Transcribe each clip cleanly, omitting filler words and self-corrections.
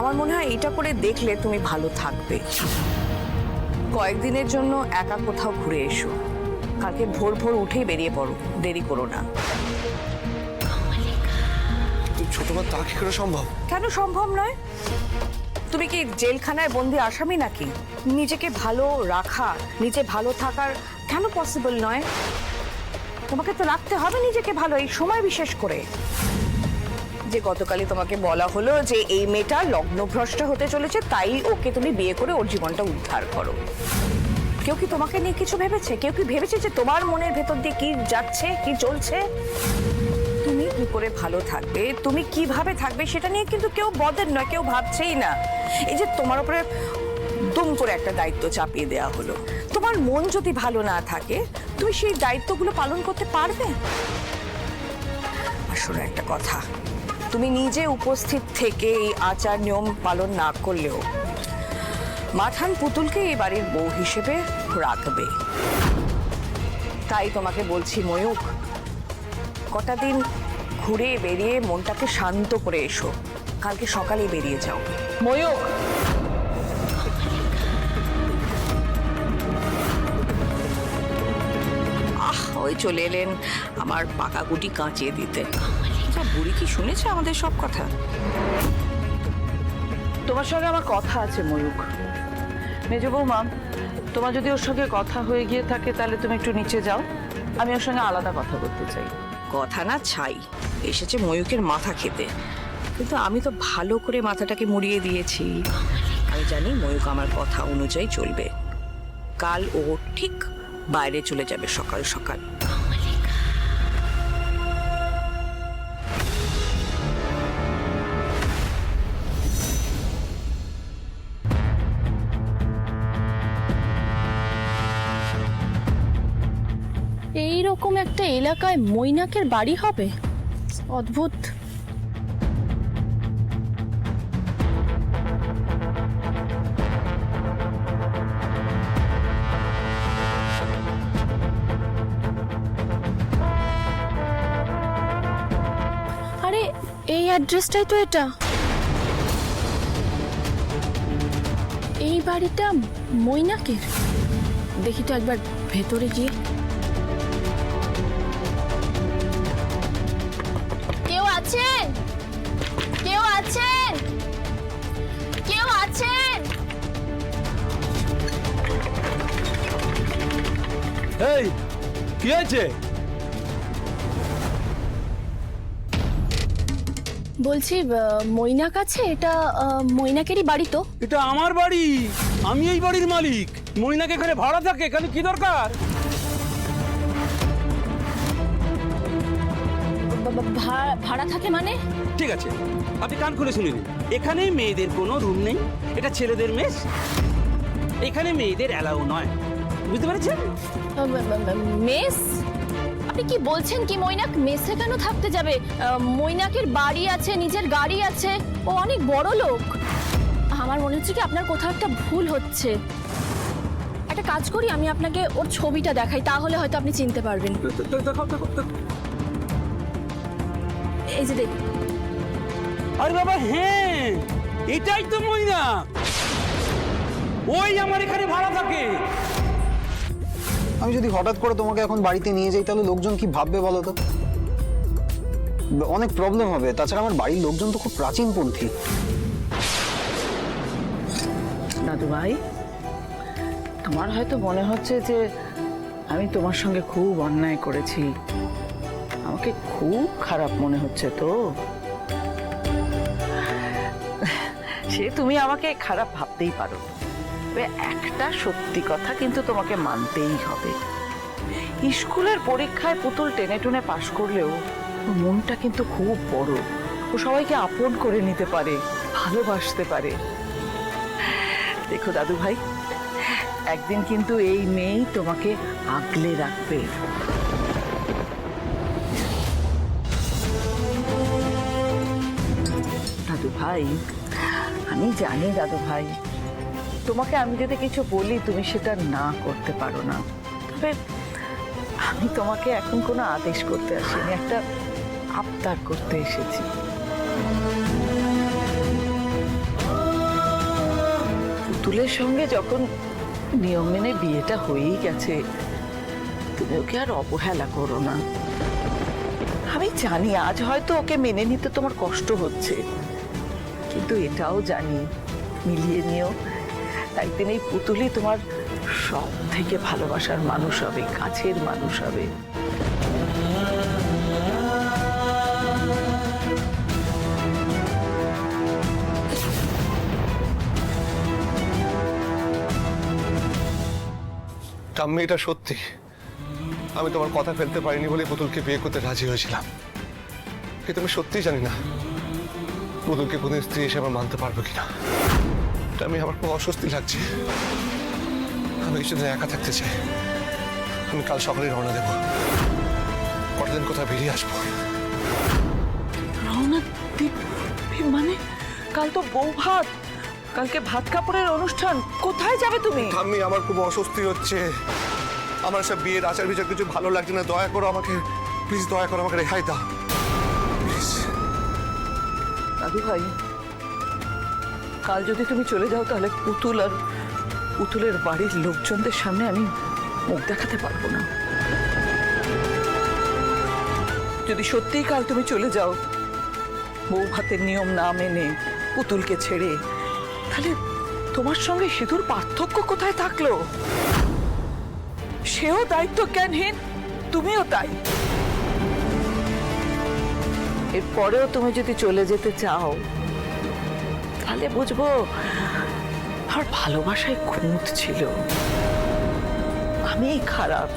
আমার মনে হয় এটা করে দেখলে তুমি ভালো থাকবে। কয়েকদিনের জন্য একা কোথাও ঘুরে এসো, কালকে ভোর ভোর উঠেই বেরিয়ে পড়ো, দেরি করো না। ছোট মা, তা কি করে সম্ভব? কেন সম্ভব নয়? তুমি কি জেলখানায় বন্দি আসামি নাকি? নিজেকে ভালো রাখা, নিজে ভালো থাকার কেন পসিবল নয়? তোমাকে তো রাখতে হবে নিজেকে ভালো, এই সময় বিশেষ করে। যে গতকালই তোমাকে বলা হলো যে এই মেয়েটা লগ্নভ্রষ্ট হতে চলেছে, তাই ওকে তুমি বিয়ে করে ওর জীবনটা উদ্ধার করো। কেউ কি তোমাকে নিয়ে কিছু ভেবেছে? কেউ কি ভেবেছে যে তোমার মনের ভেতর দিয়ে কি যাচ্ছে, কি চলছে? তুমি কি করে ভালো থাকবে, তুমি কিভাবে থাকবে সেটা নিয়ে কিন্তু কেউ বদের নয়, কেউ ভাবছেই না। এই যে তোমার উপরে দুম করে একটা দায়িত্ব চাপিয়ে দেওয়া হলো, তোমার মন যদি ভালো না থাকে তুমি সেই দায়িত্বগুলো পালন করতে পারবে? আর শোনো একটা কথা, তুমি নিজে উপস্থিত থেকে এই আচার নিয়ম পালন না করলেও মাঠান পুতুলকে এই বাড়ির বউ হিসেবে রাখবে। তাই তোমাকে বলছি ময়ূক, কটা দিন ঘুরে বেরিয়ে মনটাকে শান্ত করে এসো, কালকে সকালে বেরিয়ে যাও। ময়ূক, ওই চলে এলেন আমার পাকা গুটি কাঁচিয়ে দিতে। আচ্ছা, বুড়ি কি শুনেছে আমাদের সব কথা? তোমার সঙ্গে আমার কথা আছে ময়ূক। মেজ বৌমা, তোমার যদি ওর সঙ্গে কথা হয়ে গিয়ে থাকে তাহলে তুমি একটু নিচে যাও, আমি ওর সঙ্গে আলাদা কথা বলতে চাই। কথা না ছাই, এসেছে ময়ূকের মাথা খেতে, কিন্তু আমি তো ভালো করে মাথাটাকে মুড়িয়ে দিয়েছি। আমি জানি ময়ূক আমার কথা অনুযায়ী চলবে। কাল ও ঠিক বাইরে চলে যাবে সকাল সকাল। এইরকম একটা এলাকায় মৈনাকের বাড়ি হবে? অদ্ভুত। আরে এই অ্যাড্রেসটাই তো এটা। এই বাড়িটা মৈনাকের। দেখি তো একবার ভেতরে গিয়ে। কেউ আছেন? কেউ আছেন? কেউ আছেন? এই কি আছে? বলছি মৈনাক আছে? এটা মৈনাকেরই বাড়ি তো? এটা আমার বাড়ি, আমি এই বাড়ির মালিক। মইনাকে এখানে ভাড়া থাকে, এখানে কি দরকার? ভাড়া থাকে মানে? ঠিক আছে, আপনি কান খুলে শুনে নিন। এখানে মেয়েদের কোনো রুম নেই, এটা ছেলেদের মেস। এখানে মেয়েদের অ্যালাউ নয়, বুঝতে পেরেছেন? মেস? আপনি কি বলছেন কি? মৈনাক মেসে কেন থাকতে যাবে? মৈনাকের বাড়ি আছে, নিজের গাড়ি আছে, ও অনেক বড় লোক। আমার মনে হচ্ছে কি আপনার কোথাও একটা ভুল হচ্ছে। একটা কাজ করি, আমি আপনাকে ওর ছবিটা দেখাই, তাহলে হয়তো আপনি চিনতে পারবেন। এই যে দেখুন। আরে বাবা, হ্যাঁ, এটাই তো মইনা। ওই আমার এখানে ভাড়া থাকে। আমি যদি হঠাৎ করে তোমাকে এখন বাড়িতে নিয়ে যাই তাহলে লোকজন কি ভাববে বলো তো? অনেক প্রবলেম হবে। তাছাড়া আমার বাড়ির লোকজন তো খুব প্রাচীনপন্থী। দাদু ভাই, তোমার হয়তো মনে হচ্ছে যে আমি তোমার সঙ্গে খুব অন্যায় করেছি, আমাকে খুব খারাপ মনে হচ্ছে তো। সে তুমি আমাকে খারাপ ভাবতেই পারো, তবে একটা সত্যি কথা কিন্তু তোমাকে মানতেই হবে। স্কুলের পরীক্ষায় পুতুল টেনে টুনে পাশ করলেও ওর মনটা কিন্তু খুব বড়। ও সবাইকে আপন করে নিতে পারে, ভালোবাসতে পারে। দেখো দাদু ভাই, একদিন কিন্তু এই মেয়েই তোমাকে আগলে রাখবে। দাদু ভাই, আমি জানি দাদু ভাই, তোমাকে আমি যদি কিছু বলি তুমি সেটা না করতে পারো না, তবে আমি তোমাকে এখন কোনো আদেশ করতে আসিনি, একটা আবদার করতে এসেছি। পুতুলের সঙ্গে যখন নিয়ম মেনে বিয়েটা হয়েই গেছে, তুমি ওকে আর অবহেলা করো না। আমি জানি আজ হয়তো ওকে মেনে নিতে তোমার কষ্ট হচ্ছে, কিন্তু এটাও জানি মিলিয়ে নিও, একদিন এই পুতুলই তোমার সব থেকে ভালোবাসার মানুষ হবে, কাছের মানুষ হবে। ঠাম্মি, এটা সত্যি। আমি তোমার কথা ফেলতে পারিনি বলে পুতুলকে বিয়ে করতে রাজি হয়েছিলাম, কিন্তু আমি সত্যিই জানি না পুতুলকে কোন স্ত্রী হিসেবে মানতে পারবো কিনা। আমি আমার খুব অস্বস্তি লাগছে। আমি কিছুদিন একা থাকতে চাই। আমি কাল সকালে রওনা দেবো, কটা দিন কোথাও বেরিয়ে আসবো। রওনা মানে কাল তো বউ ভাত, কালকে ভাত কাপড়ের অনুষ্ঠান, কোথায় যাবে তুমি? ঠাম্মি, আমার খুব অস্বস্তি হচ্ছে। আমার সব বিয়ের আচার বিচার কিছু ভালো লাগছে না। দয়া করো আমাকে, প্লিজ দয়া করো আমাকে রেহাই দাও প্লিজ। দাদু ভাই, কাল যদি তুমি চলে যাও তাহলে পুতুল আর পুতুলের বাড়ির লোকজনদের সামনে আমি মুখ দেখাতে পারবো না। যদি সত্যিই কাল তুমি চলে যাও বউ ভাতের নিয়ম না মেনে পুতুলকে ছেড়ে, তাহলে তোমার সঙ্গে সিঁদুর পার্থক্য কোথায় থাকলো? সেও দায়িত্ব জ্ঞানহীন, তুমিও তাই। এরপরেও তুমি যদি চলে যেতে চাও তাহলে বুঝবো আর ভালোবাসায় খুঁত ছিল। আমিই খারাপ,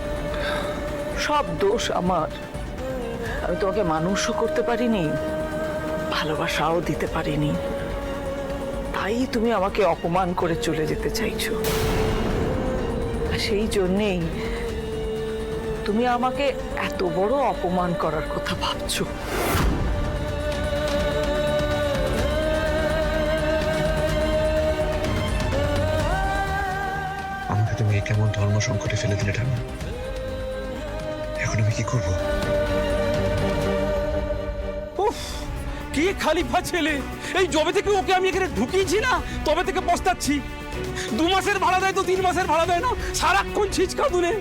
সব দোষ আমার। আমি তোমাকে মানুষও করতে পারিনি, ভালোবাসাও দিতে পারিনি, তাই তুমি আমাকে অপমান করে চলে যেতে চাইছো। আর সেই জন্যেই তুমি আমাকে এত বড় অপমান করার কথা ভাবছো। আমাকে তুমি কেমন ধর্ম সংকটে ফেলে দিলে ঠাম্মি। এখন আমি কি করবো? উফ, কি খালিফা ছেলে! এই জবে থেকে ওকে আমি এখানে ঢুকিয়েছি না, তবে থেকে পস্তাচ্ছি। 2 মাসের ভাড়া দেয় তো 3 মাসের ভাড়া দেয় না, সারাক্ষণ ছিচকা দুলে।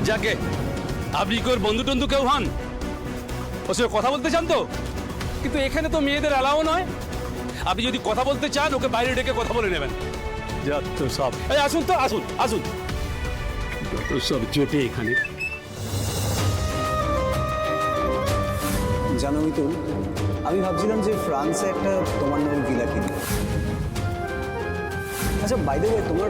যাকে আপনি কি ওর বন্ধু টন্ধু কেউ হন? ওর সঙ্গে কথা বলতে চান তো? কিন্তু এখানে তো মেয়েদের অ্যালাও নয়। আপনি যদি কথা বলতে চান ওকে বাইরে ডেকে কথা বলে নেবেন। যত সব, এই আসুন তো, আসুন আসুন, যত সব জোটে এখানে। জানো মিতুল, আমি ভাবছিলাম যে ফ্রান্সে একটা তোমার নামে ভিলা কিনবো। আচ্ছা, বাই দ্য ওয়ে, তোমার